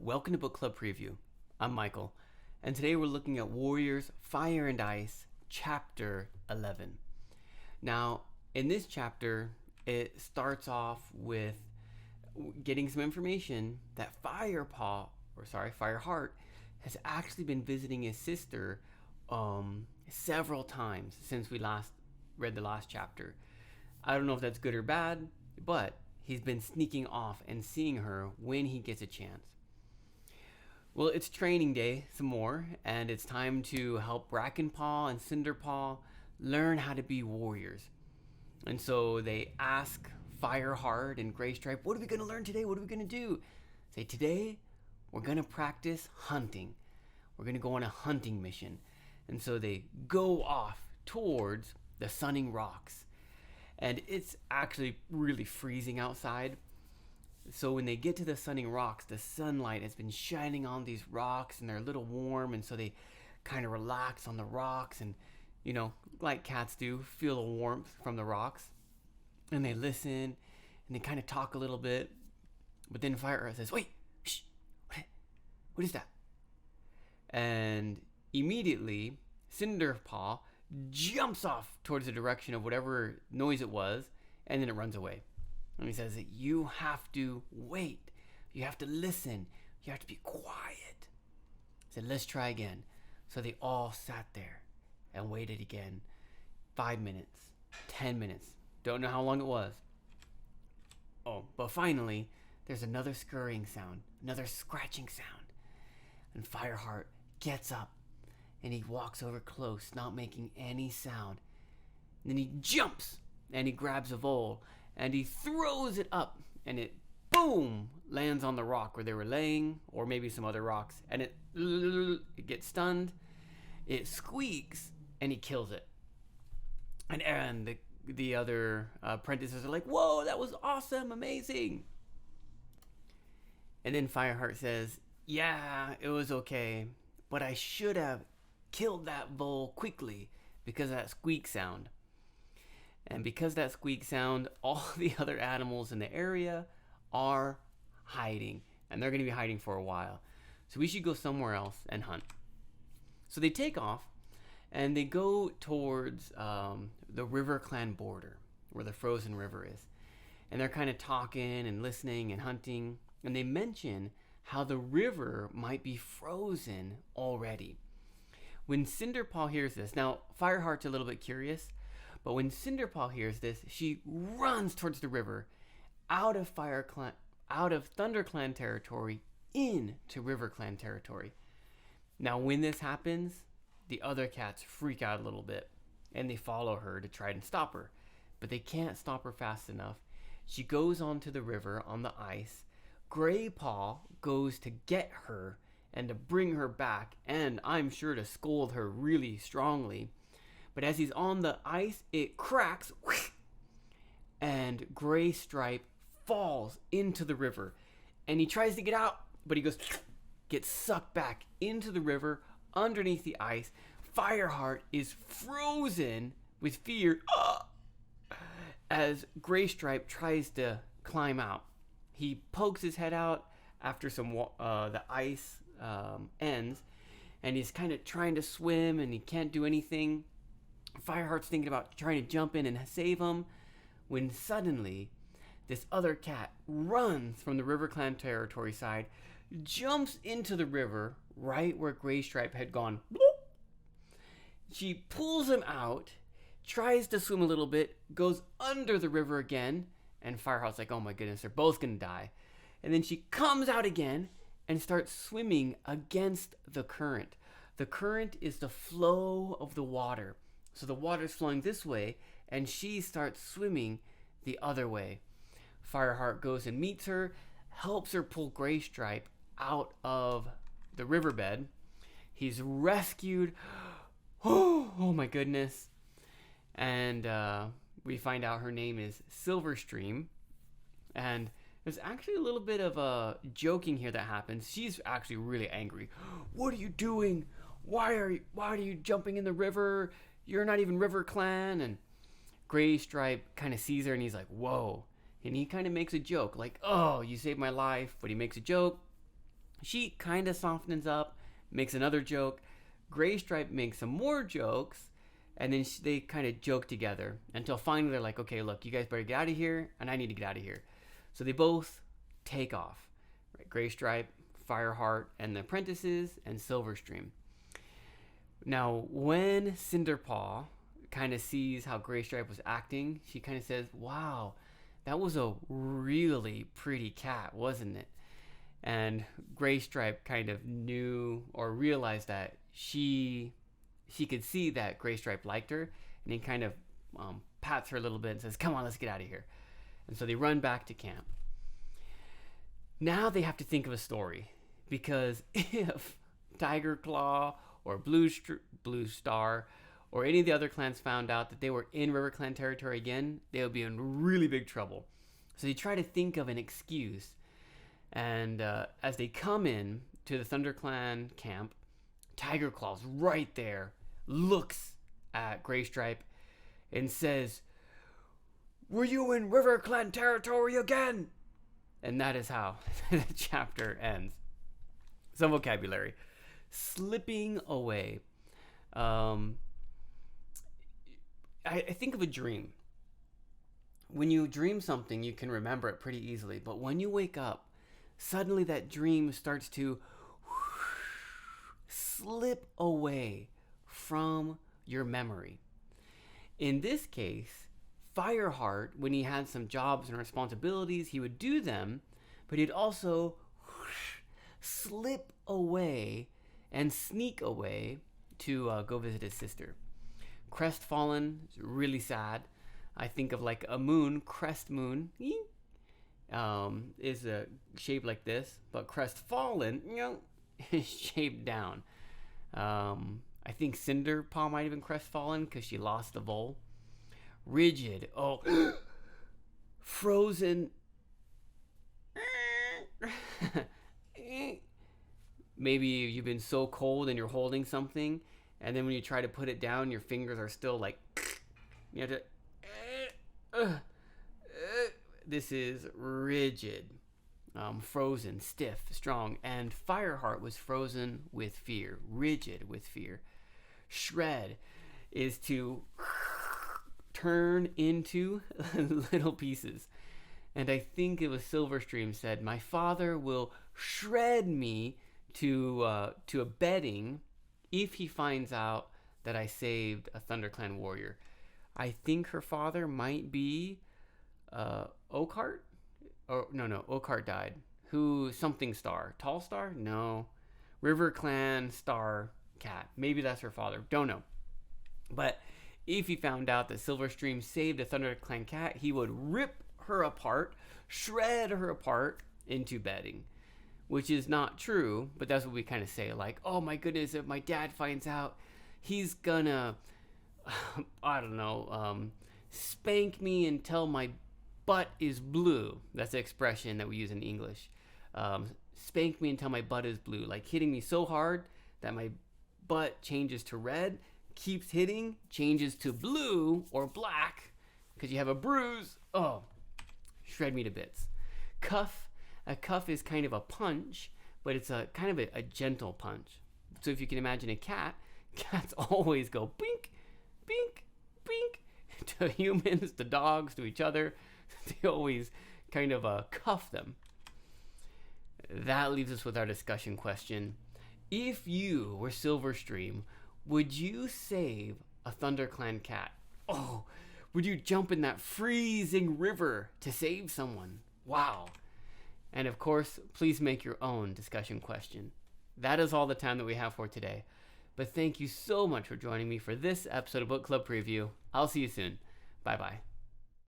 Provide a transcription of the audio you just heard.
Welcome to Book Club Preview. I'm Michael, and today we're looking at Warriors Fire and Ice, Chapter 11. Now, in this chapter, it starts off with getting some information that Fireheart has actually been visiting his sister several times since we last read the last chapter. I don't know if that's good or bad, but he's been sneaking off and seeing her when he gets a chance. Well, it's training day some more, and it's time to help Brackenpaw and Cinderpaw learn how to be warriors. And so they ask Fireheart and Graystripe, what are we going to learn today? What are we going to do? Say, today we're going to practice hunting. We're going to go on a hunting mission. And so they go off towards the Sunning Rocks. And it's actually really freezing outside. So when they get to the Sunning Rocks, the sunlight has been shining on these rocks and they're a little warm, and so they kind of relax on the rocks and, like cats do, feel the warmth from the rocks. And they listen and they kind of talk a little bit. But then Fireheart says, wait, shh, what is that? And immediately Cinderpaw jumps off towards the direction of whatever noise it was, and then it runs away. And he says that you have to wait. You have to listen. You have to be quiet. He said, let's try again. So they all sat there and waited again. 5 minutes, 10 minutes. Don't know how long it was. Oh, but finally, there's another scurrying sound, another scratching sound. And Fireheart gets up and he walks over close, not making any sound. And then he jumps and he grabs a vole and he throws it up, and it, boom, lands on the rock where they were laying, or maybe some other rocks, and it gets stunned, it squeaks, and he kills it. And the other apprentices are like, whoa, that was awesome, amazing. And then Fireheart says, yeah, it was okay, but I should have killed that vole quickly because of that squeak sound. And because that squeak sound, all the other animals in the area are hiding. And they're going to be hiding for a while. So we should go somewhere else and hunt. So they take off and they go towards the River Clan border where the frozen river is. And they're kind of talking and listening and hunting. And they mention how the river might be frozen already. When Cinderpaw hears this, now Fireheart's a little bit curious. But when Cinderpaw hears this, she runs towards the river, out of ThunderClan territory, into RiverClan territory. Now, when this happens, the other cats freak out a little bit, and they follow her to try and stop her. But they can't stop her fast enough. She goes onto the river on the ice. Graypaw goes to get her and to bring her back, and I'm sure to scold her really strongly. But as he's on the ice, it cracks, and Graystripe falls into the river. And he tries to get out, but he gets sucked back into the river underneath the ice. Fireheart is frozen with fear as Graystripe tries to climb out. He pokes his head out after the ice ends, and he's kind of trying to swim, and he can't do anything. Fireheart's thinking about trying to jump in and save him, when suddenly this other cat runs from the RiverClan territory side, jumps into the river right where Graystripe had gone. She pulls him out, tries to swim a little bit, goes under the river again, and Fireheart's like, oh my goodness, they're both gonna die. And then she comes out again and starts swimming against the current. The current is the flow of the water. So the water's flowing this way, and she starts swimming the other way. Fireheart goes and meets her, helps her pull Graystripe out of the riverbed. He's rescued. Oh my goodness. And we find out her name is Silverstream. And there's actually a little bit of joking here that happens. She's actually really angry. What are you doing? Why are you jumping in the river? You're not even RiverClan. And Graystripe kind of sees her and he's like, whoa. And he kind of makes a joke like, oh, you saved my life. But he makes a joke. She kind of softens up, makes another joke. Gray Stripe makes some more jokes, and then they kind of joke together until finally they're like, okay, look, you guys better get out of here, and I need to get out of here. So they both take off. Right? Gray Stripe, Fireheart, and the apprentices, and Silverstream. Now, when Cinderpaw kind of sees how Gray Stripe was acting, she kind of says, wow, that was a really pretty cat, wasn't it? And Gray Stripe kind of knew or realized that she could see that Gray Stripe liked her, and he kind of pats her a little bit and says, come on, let's get out of here. And so they run back to camp. Now they have to think of a story, because if Tiger Claw or Blue Star or any of the other clans found out that they were in River Clan territory again, they would be in really big trouble. So they try to think of an excuse. And as they come in to the Thunder Clan camp, Tiger Claw's right there, looks at Gray Stripe and says, were you in River Clan territory again? And that is how the chapter ends. Some vocabulary. Slipping away. I think of a dream. When you dream something, you can remember it pretty easily. But when you wake up, suddenly that dream starts to slip away from your memory. In this case, Fireheart, when he had some jobs and responsibilities, he would do them, but he'd also slip away and sneak away to go visit his sister. Crestfallen is really sad. I think of like a moon, crest moon, is a shape like this, but crestfallen, is shaped down. I think Cinderpaw might have been crestfallen because she lost the vole. Rigid, frozen. Maybe you've been so cold and you're holding something, and then when you try to put it down, your fingers are still like, you have to, this is rigid, frozen, stiff, strong. And Fireheart was frozen with fear, rigid with fear. Shred is to turn into little pieces. And I think it was Silverstream said, my father will shred me to a bedding if he finds out that I saved a ThunderClan warrior. I think her father might be Oakheart? Oh, no, Oakheart died. Who, something star. Tall Star? No. River Clan Star Cat. Maybe that's her father. Don't know. But if he found out that Silverstream saved a ThunderClan cat, he would rip her apart, shred her apart into bedding. Which is not true, but that's what we kind of say. Like, oh my goodness, if my dad finds out, he's gonna, I don't know, spank me until my butt is blue. That's the expression that we use in English. Spank me until my butt is blue. Like hitting me so hard that my butt changes to red, keeps hitting, changes to blue or black because you have a bruise. Oh, shred me to bits. Cuff. A cuff is kind of a punch, but it's a kind of a gentle punch. So if you can imagine a cat, cats always go bink, bink, bink to humans, to dogs, to each other. They always kind of cuff them. That leaves us with our discussion question. If you were Silverstream, would you save a ThunderClan cat? Oh, would you jump in that freezing river to save someone? Wow. And of course, please make your own discussion question. That is all the time that we have for today. But thank you so much for joining me for this episode of Book Club Preview. I'll see you soon. Bye-bye.